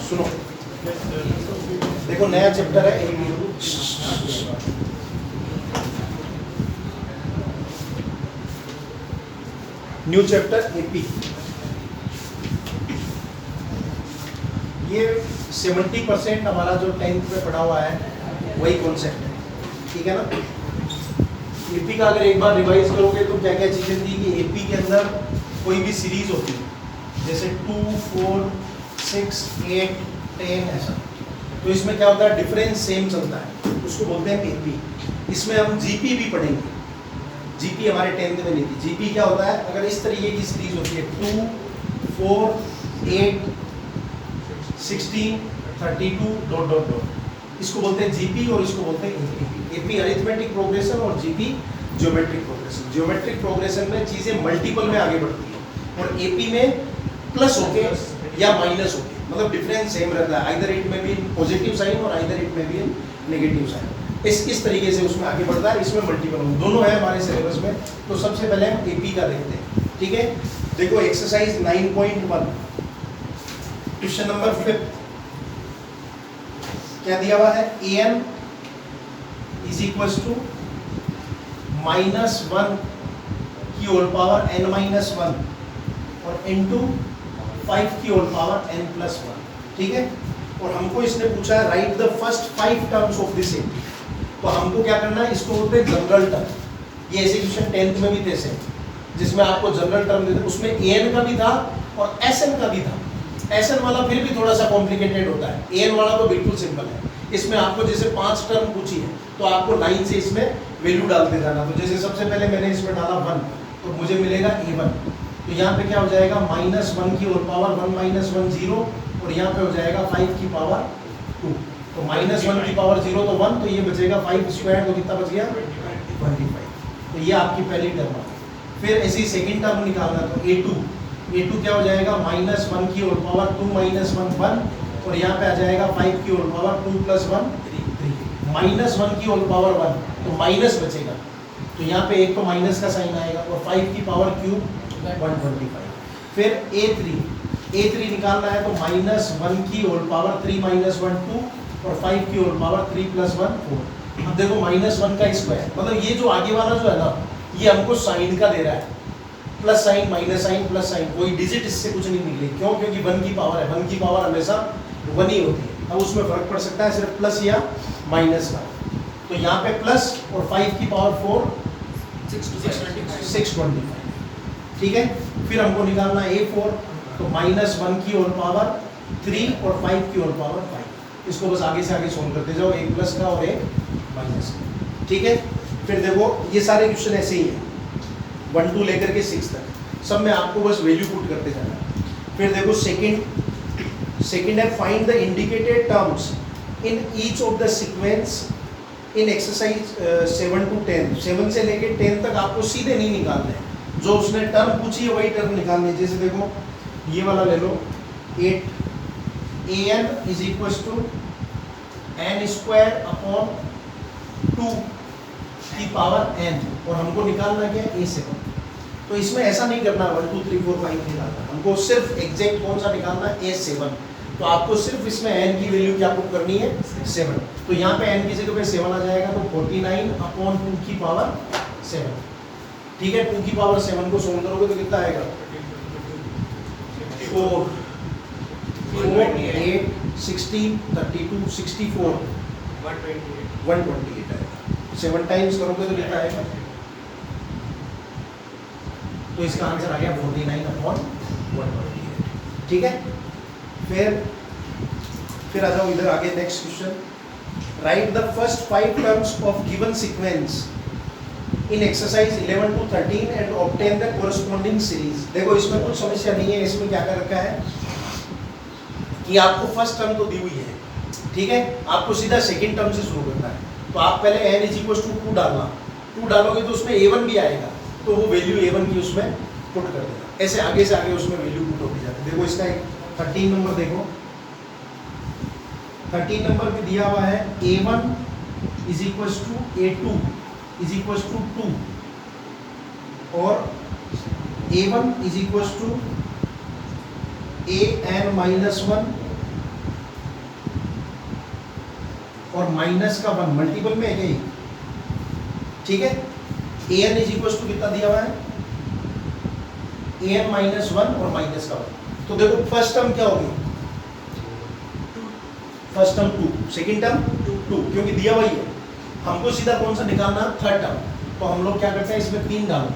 सुनो, देखो नया चैप्टर है एपी। New chapter AP. ये 70% हमारा जो 10th में पढ़ा हुआ है वही कॉन्सेप्ट है, ठीक है ना। एपी का अगर एक बार रिवाइज करोगे तो क्या क्या चीज़ें थी कि एपी के अंदर कोई भी सीरीज होती है, जैसे 2, 4, 6, 8, 10 ऐसा, तो इसमें क्या होता है, डिफरेंस सेम चलता है, उसको बोलते हैं एपी। इसमें हम जीपी भी पढ़ेंगे। जीपी हमारे 10th में नहीं थी। जीपी क्या होता है, अगर इस तरीके की सीरीज होती है 2, 4, 8, 16, 32 डॉट डॉट डॉट, इसको बोलते हैं जीपी और इसको बोलते हैं एपी। एपी अरिथमेटिक प्रोग्रेशन और GP geometric progression. Geometric progression में चीजें मल्टीपल में आगे बढ़ती है और एपी में प्लस होके या माइनस होके, मतलब डिफरेंस सेम रहता है, आइदर इट में भी पॉजिटिव साइन और आइदर इट में भी नेगेटिव साइन। इस तरीके से उसमें आगे बढ़ता है। इसमें मल्टीपल दोनों है हमारे सिलेबस में। तो सबसे पहले हम एपी का देखते हैं, ठीक है। देखो एक्सरसाइज 9.1 क्वेश्चन नंबर 5 क्या दिया हुआ है, an इज इक्वल टू -1 की होल पावर n-1 और इनटू 5 की होल पावर n+1, ठीक है। और हमको इसने पूछा है right the first 5 terms of this AP. तो हमको क्या करना है, इसको बोलते हैं जनरल टर्म। ये ऐसे क्वेश्चन 10th में भी थे सेम, जिसमें आपको जनरल टर्म देते, उसमें an का भी था और sn का भी था। sn वाला फिर भी थोड़ा सा कॉम्प्लिकेटेड होता है, an वाला तो बिल्कुल सिंपल है। इसमें आपको जैसे 5 टर्म पूछी है तो आपको लाइन से इसमें वैल्यू डालते जाना। तो जैसे सबसे पहले मैंने इसमें डाला 1 तो मुझे मिलेगा a1। तो यहाँ पे क्या हो जाएगा, -1 की होल पावर 1 - 1 0 और यहाँ पे हो जाएगा 5 की पावर 2। तो -1 की पावर 0 तो 1, तो ये बचेगा 5 स्क्वायर, तो कितना बच गया 25। तो ये आपकी पहली टर्म आ गई। फिर ऐसी सेकंड टर्म निकालना, तो a2 क्या हो जाएगा, -1 की होल पावर 2 - 1 1 और यहाँ पे आ जाएगा 5 की होल पावर 2 + 1 3। -1 की होल पावर 1 तो माइनस बचेगा, तो यहाँ पे एक तो माइनस का साइन आएगा और 5 की पावर क्यूब 125। फिर a3 निकालना है, तो -1 की होल पावर 3 - 1 2 और 5 की होल पावर 3 + 1 4। अब देखो -1 का स्क्वायर, मतलब ये जो आगे वाला जो है ना, ये हमको साइन का दे रहा है, plus sign minus sign plus sign, कोई डिजिट इससे कुछ नहीं निकले। क्यों? क्योंकि 1 की पावर है, 1 की पावर हमेशा 1 ही होती है। अब उसमें फर्क पड़ सकता है सिर्फ प्लस या माइनस का। तो यहाँ पे प्लस और 5 की पावर 4 625, ठीक है। फिर हमको निकालना a4, तो -1 की होल पावर 3 और 5 की होल पावर 5। इसको बस आगे से आगे सोल्व करते जाओ, एक प्लस का और एक माइनस का, ठीक है। फिर देखो ये सारे क्वेश्चन ऐसे ही है 1 2 लेकर के 6 तक, सब में आपको बस वैल्यू पुट करते जाना। फिर देखो सेकंड है find the indicated terms in each of the sequence in exercise 7 to 10। 7 से लेके 10 तक आपको सीधे नहीं निकालना है, जो उसने टर्म पूछी है वही टर्म निकालनी है। जैसे देखो ये वाला ले लो, 8 an is equal to n² upon 2 की पावर n, और हमको निकालना क्या है a7। तो इसमें ऐसा नहीं करना 1 2 3 4 5 निकालना, हमको सिर्फ एग्जैक्ट कौन सा निकालना है, a7। तो आपको सिर्फ इसमें n की वैल्यू क्या आपको करनी है 7। तो यहाँ पे n की जगह पे 7 आ जाएगा, तो 49 अपॉन 2 की पावर 7, ठीक है। 2 की पावर 7 को सोल्व करोगे तो कितना आएगा, 4 8 16 32 64 128 आएगा। 7 टाइम्स करोगे तो कितना आएगा, तो इसका आंसर आ गया 49 अपॉन 128, ठीक है। फिर आ जाओ इधर आगे, next question. Right the first 5 terms of given sequence in exercise 11 to 13 and obtain the corresponding series. देखो इसमें कुछ समस्या नहीं है, इसमें क्या कर रखा है कि आपको फर्स्ट टर्म तो दी हुई है, ठीक है, आपको सीधा सेकंड टर्म से शुरू करना है। तो आप पहले n = 2 डालना, 2 डालोगे तो उसमें a1 भी आएगा, तो वो वैल्यू a1 की उसमें पुट कर देना। ऐसे आगे से आगे उसमें वैल्यू पुट होती जाती है। देखो इसका एक 13 नंबर देखो, 13 नंबर पे दिया हुआ है a1 is equal to a2 is equal to 2 और a1 is equal to an minus 1 और माइनस का 1 मल्टीपल में है क्या ये? ठीक है, an इज इक्वल टू कितना दिया हुआ है? an माइनस 1 और माइनस का 1। तो देखो फर्स्ट टर्म क्या होगी? फर्स्ट टर्म 2, सेकंड टर्म 2, क्योंकि दिया हुआ ही है। हमको सीधा कौन सा निकालना? Third term. तो हम लोग क्या करते हैं, इसमें 3 डालो।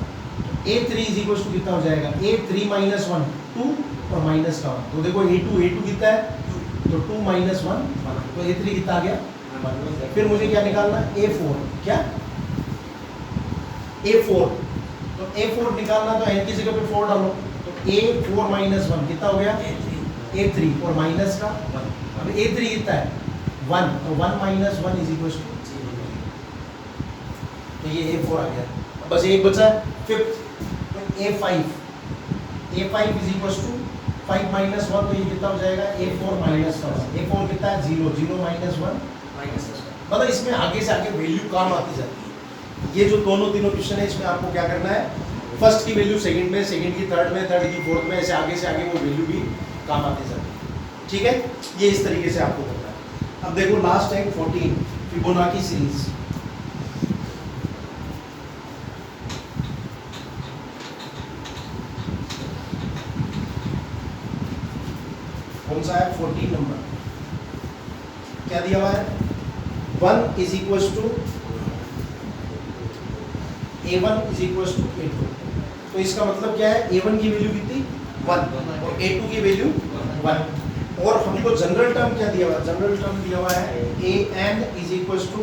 a3 इज इक्वल टू कितना हो जाएगा? a3 माइनस 1 2 और माइनस का 1। तो देखो a2 कितना है? तो 2 माइनस 1 1। तो a3 कितना आ गया? 1। फिर मुझे क्या निकालना? a4। क्या? a4। तो a4 निकालना तो n की जगह पे 4 डालो। तो a4 माइनस 1 कितना हो गया? a3 और माइनस का 1। अब a3 कितना है? 1। तो 1 माइनस 1 इज इक्वल टू, तो ये a4 आ गया। बस एक बचा fifth, a5 is equal to 5 minus 1। तो ये कितना हो जाएगा? a4 minus 1। a4 कितना है? 0 0 माइनस 1 माइनस 1। मतलब इसमें आगे से आगे वैल्यू काम आती जाती है। ये जो दोनों तीनों क्वेश्चन है, इसमें आपको क्या करना है? फर्स्ट की वैल्यू सेकंड में, सेकंड की थर्ड में, थर्ड की फोर्थ में, ऐसे आगे से आगे वो वैल्यू भी काम आती जाती है। ठीक है, ये इस तरीके से आपको करना है। अब देखो लास्ट है 14, फिबोनाची सीरीज। कौन सा है? 14 नंबर। क्या दिया हुआ है? 1 is equal to a1 is equal to a2। तो इसका मतलब क्या है? a1 की वैल्यू कितनी? 1 और a2 की वैल्यू 1। और हमको जनरल टर्म क्या दिया हुआ है? जनरल टर्म दिया हुआ है an is equal to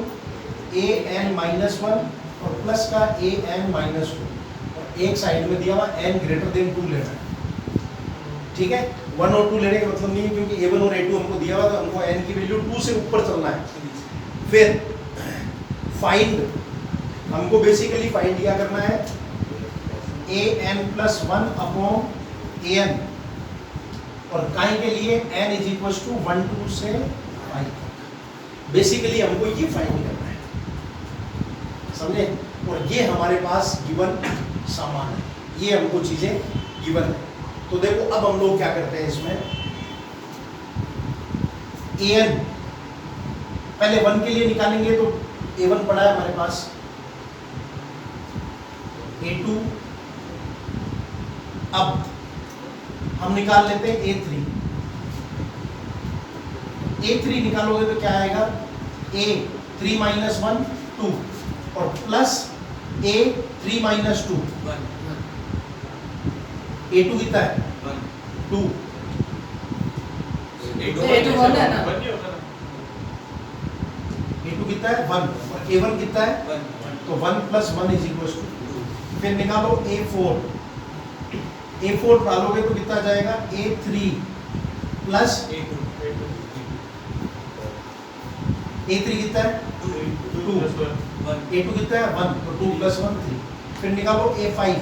an minus 1 और प्लस का an माइनस 2। और एक साइड में दिया हुआ n ग्रेटर देन 2 लेना है। ठीक है, 1 और 2 लेने का मतलब नहीं है, क्योंकि a1 और a2 हमको दिया हुआ था, हमको n की वैल्यू 2 से ऊपर चलना है। फिर फाइंड, हमको बेसिकली फाइंड क्या करना है? an प्लस 1 अपॉन an, और काई के लिए n इज इक्वल टू 1 2 से 5। बेसिकली हमको ये फाइंड करना है, समझे? और ये हमारे पास गिवन सामान है, ये हमको चीजें गिवन है। तो देखो अब हम लोग क्या करते हैं इसमें, an पहले 1 के लिए निकालेंगे। तो a1 पड़ा है हमारे पास, a2, अब हम निकाल लेते हैं a3। a3 निकालोगे तो क्या आएगा? a3 माइनस 1 2 और प्लस a3 माइनस 2 a2 कितना है? 2। A2 1 है ना? a2 कितना है? 1 और a1 कितना है? तो 1 प्लस 1 इज इक्वल टू, फिर निकालो a4। a4 डालोगे तो कितना जाएगा? a3 प्लस a3 कितना है? 2। a2 कितना है? 1। तो 2 प्लस 1 3। फिर निकालो a5।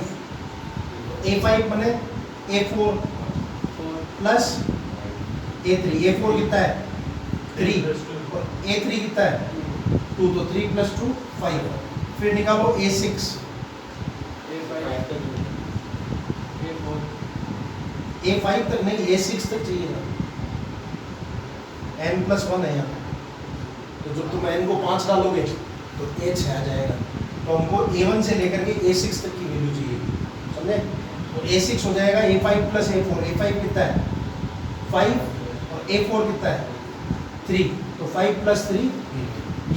a5 बने a4 प्लस a3। a4 कितना है? 3 और a3 कितना है? 2। तो 3 प्लस 2 5। फिर निकालो a6। a5 तक नहीं, a6 तक चाहिए ना, n प्लस 1 है यहाँ। तो जब तुम n को 5 डालोगे तो a6 आ जाएगा। तो हमको a1 से लेकर के a6 तक की वैल्यू चाहिए, समझे? तो a6 हो जाएगा a5 प्लस a4। a5 कितना है? 5 और a4 कितना है? 3। तो 5 प्लस 3।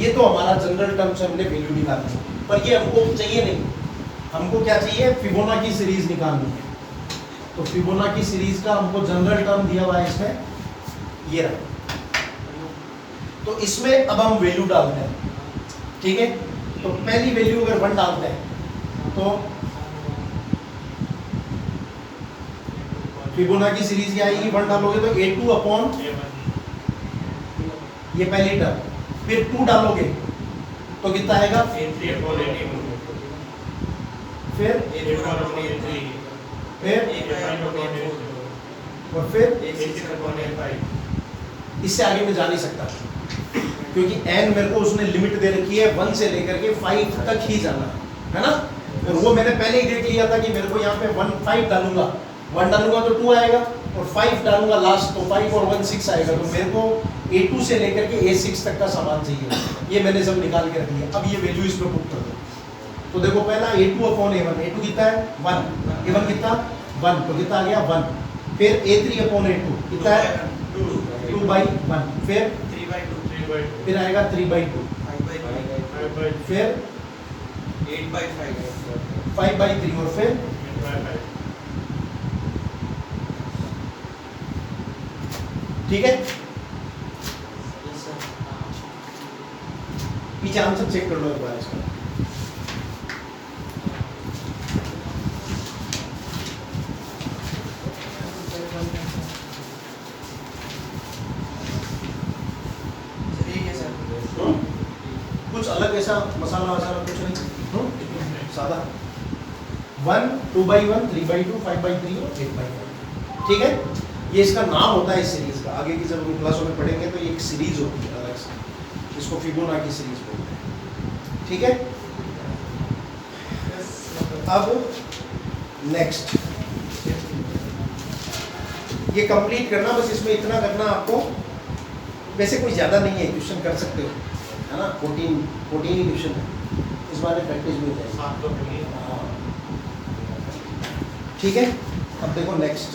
ये तो हमारा जनरल टर्म से हमने वैल्यू निकालनी है, पर ये हमको चाहिए नहीं। हमको क्या चाहिए? फिबोनाची सीरीज निकालनी है। तो फिबोनाची सीरीज का हमको जनरल टर्म दिया हुआ है इसमें, ये रहा। तो इसमें अब हम वैल्यू डालते हैं, ठीक है? तो पहली वैल्यू अगर 1 डालते हैं तो फिबोनाची सीरीज क्या आएगी? 1 डालोगे तो a2 अपॉन ये पहली टर्म, फिर 2 डालोगे तो कितना आएगा? फिर और फिर इससे आगे मैं जा नहीं सकता, क्योंकि n मेरे को उसने लिमिट दे रखी है 1 से लेकर के 5 तक ही जाना है ना। और वो मैंने पहले ही देख लिया था कि मेरे को यहाँ पे 1 5 डालूंगा, 1 डालूंगा तो 2 आएगा, और 5 डालूंगा लास्ट, तो 5 और 1 6 आएगा। तो मेरे को A2 से लेकर के A6 तक का सामान चाहिए, ये मैंने सब निकाल के रख लिया। अब ये वैल्यू इसमें पुट कर दो। तो देखो पहला A2 अपॉन A1, A2 कितना है 1, A1 कितना 1, तो कितना आ गया 1। फिर A3 अपॉन A2 कितना है 2/1, फिर 3/2 फिर आएगा 3/2, 5/3 फिर 8/5 5/3 और फिर 8/5। ठीक है। पीछे आंसर चेक कर लो एक बार इसका। कुछ अलग ऐसा मसाला वसाला कुछ नहीं, सादा 1 2/1 3/2 5/3 और 8/5। ठीक है, ये इसका नाम होता है इस सीरीज का। आगे की जब हम क्लासों में पढ़ेंगे तो ये एक सीरीज होती है अलग से, इसको फिबोनाची सीरीज बोलते हैं। ठीक है, अब नेक्स्ट ये कंप्लीट करना, बस इसमें इतना करना आपको। वैसे कोई ज़्यादा नहीं है, क्वेश्चन कर सकते हो, है ना। 14 ही क्वेश्चन है, इस बार में प्रैक्टिस भी हो जाएगी। हाँ, ठीक है। अब देखो नेक्स्ट